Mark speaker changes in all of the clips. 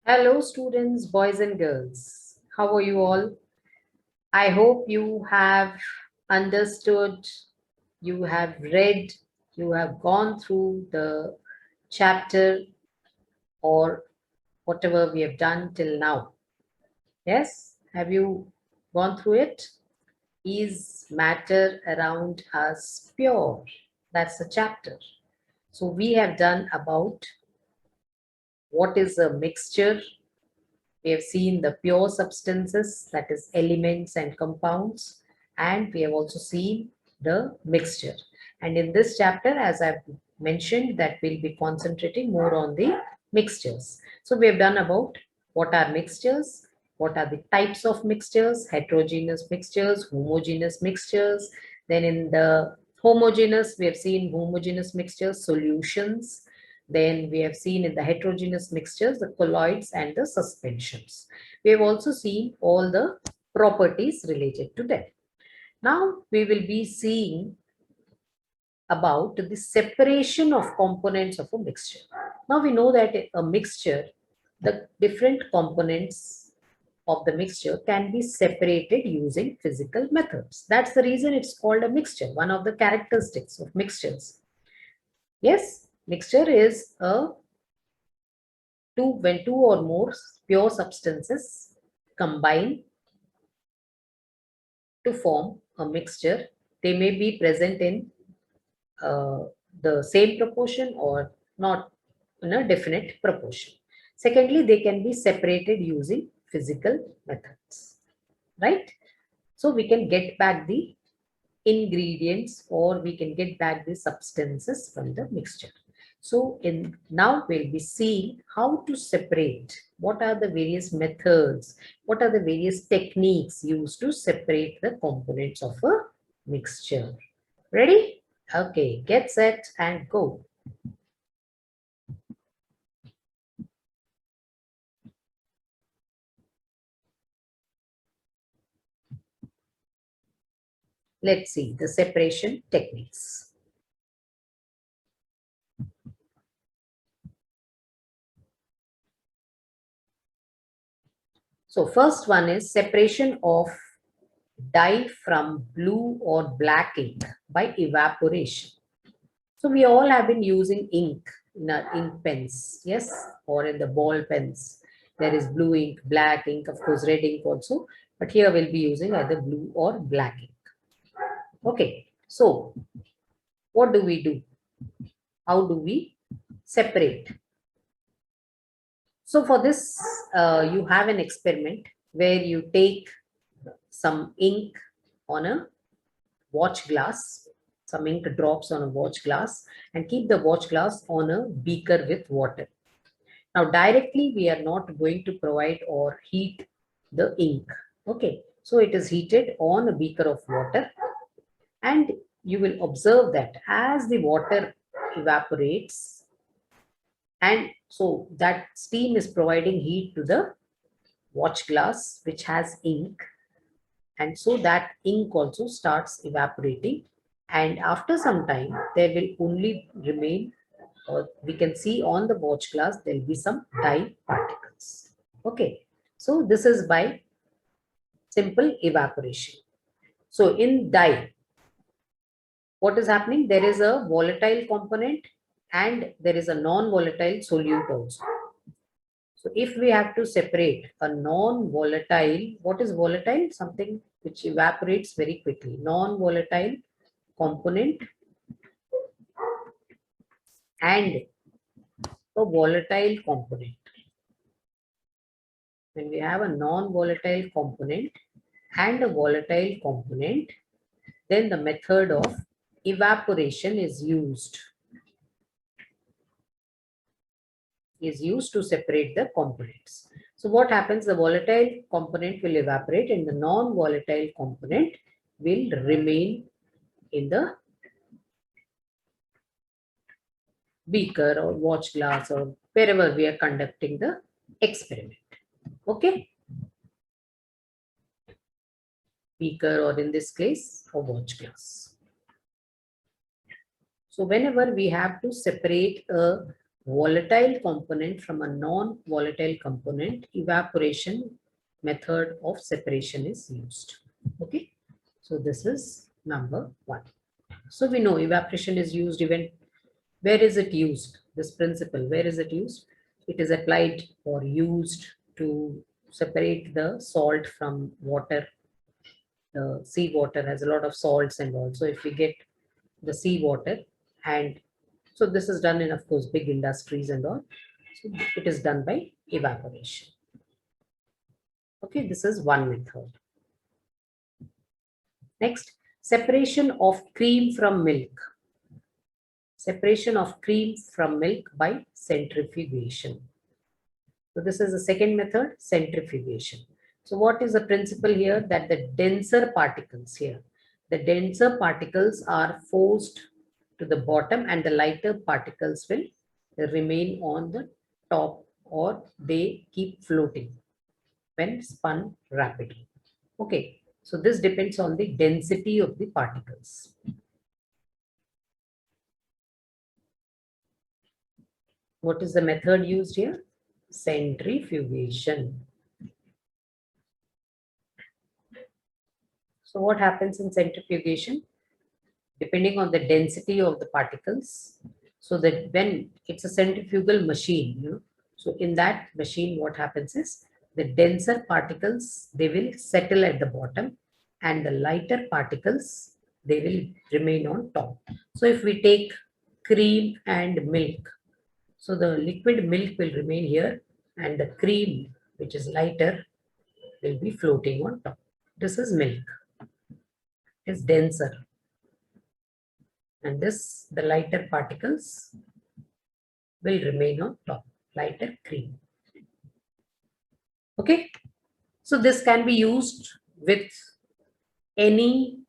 Speaker 1: Hello, students, boys and girls. How are you all? I hope you have understood, you have read, you have gone through the chapter or whatever we have done till now. Yes? Have you gone through it? Is matter around us pure? That's the chapter. So we have done about what is a mixture. We have seen the pure substances, that is elements and compounds, and we have also seen the mixture. And in this chapter, as I've mentioned, that we'll be concentrating more on the mixtures. So we have done about what are mixtures, what are the types of mixtures, heterogeneous mixtures, homogeneous mixtures. Then in the homogeneous, we have seen homogeneous mixtures, solutions, then we have seen in the heterogeneous mixtures, the colloids and the suspensions. We have also seen all the properties related to them. Now we will be seeing about the separation of components of a mixture. Now we know that a mixture, the different components of the mixture can be separated using physical methods. That's the reason it's called a mixture, one of the characteristics of mixtures. Yes, mixture is a when two or more pure substances combine to form a mixture, they may be present in uh, the same proportion or not in a definite proportion. Secondly, they can be separated using physical methods, right? So we can get back the ingredients or we can get back the substances from the mixture. So in now we'll be seeing how to separate, what are the various methods, what are the various techniques used to separate the components of a mixture. Ready? Okay, get set and go. Let's see the separation techniques. So first one is separation of dye from blue or black ink by evaporation. So we all have been using ink in our ink pens, yes, or in the ball pens. There is blue ink, black ink, of course, red ink also. But here we'll be using either blue or black ink. Okay, so what do we do? How do we separate? So for this, you have an experiment where you take some ink on a watch glass, some ink drops on a watch glass, and keep the watch glass on a beaker with water. Now, directly, we are not going to provide or heat the ink. Okay, so it is heated on a beaker of water, and you will observe that as the water evaporates, and so that steam is providing heat to the watch glass, which has ink, and so that ink also starts evaporating. And after some time, there will only remain, or we can see on the watch glass, there will be some dye particles. Okay, so this is by simple evaporation. So in dye, what is happening? There is a volatile component and there is a non-volatile solute also. So if we have to separate a non-volatile, what is volatile? Something which evaporates very quickly. Non-volatile component and a volatile component. When we have a non-volatile component and a volatile component, then the method of evaporation is used to separate the components. So what happens? The volatile component will evaporate and the non-volatile component will remain in the beaker or watch glass or wherever we are conducting the experiment. Okay? Beaker, or in this case, a watch glass. So whenever we have to separate a volatile component from a non-volatile component, evaporation method of separation is used. Okay, so this is number one. So we know evaporation is used even. Where is it used? This principle, where is it used? It is applied or used to separate the salt from water. The sea water has a lot of salts, and also if we get the sea water, and so this is done in, of course, big industries and all. So it is done by evaporation. Okay, this is one method. Next, separation of cream from milk. Separation of cream from milk by centrifugation. So this is the second method, centrifugation. So what is the principle here? That the denser particles here, the denser particles are forced to the bottom and the lighter particles will remain on the top, or they keep floating when spun rapidly. Okay, so this depends on the density of the particles. What is the method used here? Centrifugation. So what happens in centrifugation? Depending on the density of the particles, so that when it's a centrifugal machine, so in that machine, what happens is the denser particles, they will settle at the bottom, and the lighter particles, they will remain on top. So if we take cream and milk, so the liquid milk will remain here, and the cream, which is lighter, will be floating on top. This is milk, is denser, and this, the lighter particles will remain on top, lighter cream. Okay, so this can be used with any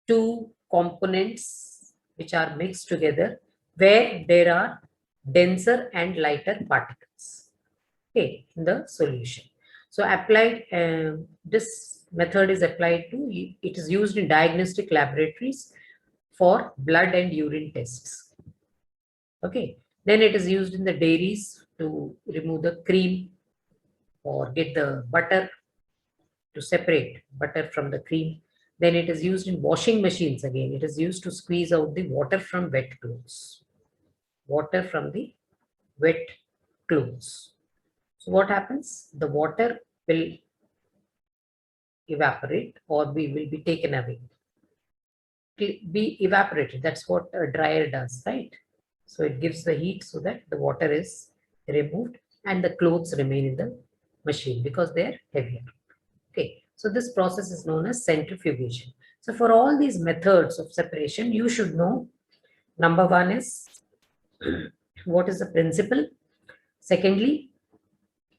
Speaker 1: two components which are mixed together where there are denser and lighter particles, okay, in the solution. So applied, this method is applied to, it is used in diagnostic laboratories for blood and urine tests. Okay, then it is used in the dairies to remove the cream or get the butter, to separate butter from the cream. Then it is used in washing machines again. It is used to squeeze out the water from wet clothes. Water from the wet clothes. So what happens? The water will evaporate, or we will be taken away. Be evaporated. That's what a dryer does, right? So it gives the heat so that the water is removed and the clothes remain in the machine because they are heavier. Okay, so this process is known as centrifugation. So for all these methods of separation, you should know, number one is what is the principle. Secondly,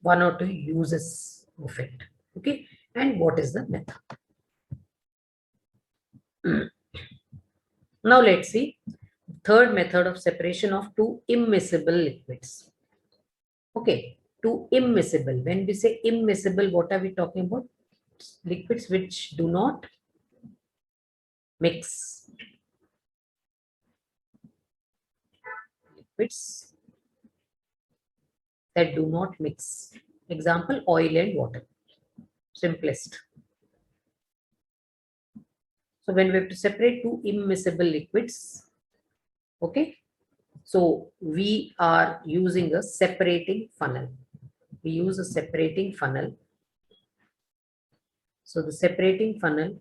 Speaker 1: one or two uses of it. Okay, and what is the method. Now let's see third method of separation of two immiscible liquids. Okay, two immiscible. When we say immiscible, what are we talking about? Liquids which do not mix. Liquids that do not mix. Example, oil and water. Simplest. So when we have to separate two immiscible liquids, okay, so we are using a separating funnel. We use a separating funnel. So the separating funnel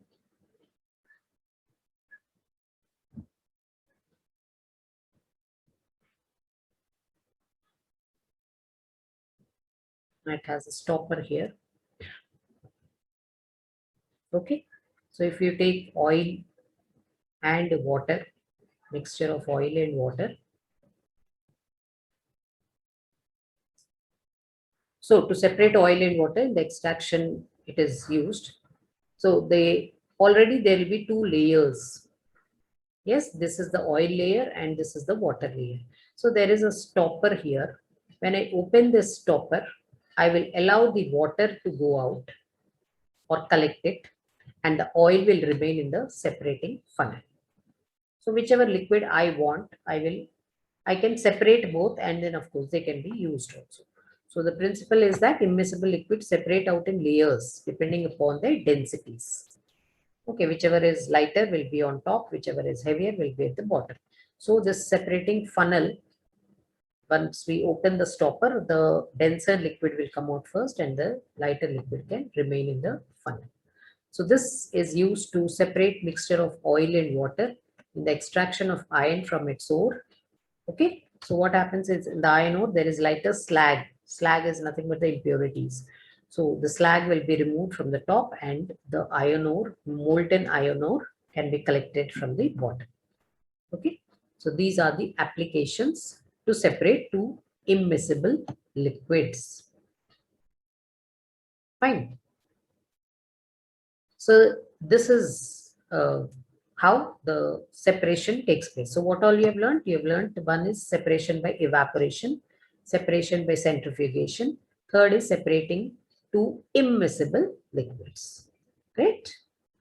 Speaker 1: it has a stopper here. Okay, so if you take oil and water, mixture of oil and water. So to separate oil and water in the extraction, it is used. So they already there will be two layers. Yes, this is the oil layer and this is the water layer. So there is a stopper here. When I open this stopper, I will allow the water to go out or collect it, and the oil will remain in the separating funnel. So whichever liquid I want, I I can separate both, and then of course they can be used also. So the principle is that immiscible liquids separate out in layers depending upon their densities. Okay, whichever is lighter will be on top, whichever is heavier will be at the bottom. So this separating funnel, once we open the stopper, the denser liquid will come out first and the lighter liquid can remain in the funnel. So this is used to separate mixture of oil and water in the extraction of iron from its ore. Okay, so what happens is in the iron ore there is lighter slag. Slag is nothing but the impurities. So the slag will be removed from the top and the iron ore, molten iron ore, can be collected from the bottom. Okay, so these are the applications to separate two immiscible liquids. Fine. So this is how the separation takes place. So what all you have learned? You have learned one is separation by evaporation, separation by centrifugation. Third is separating two immiscible liquids. Great.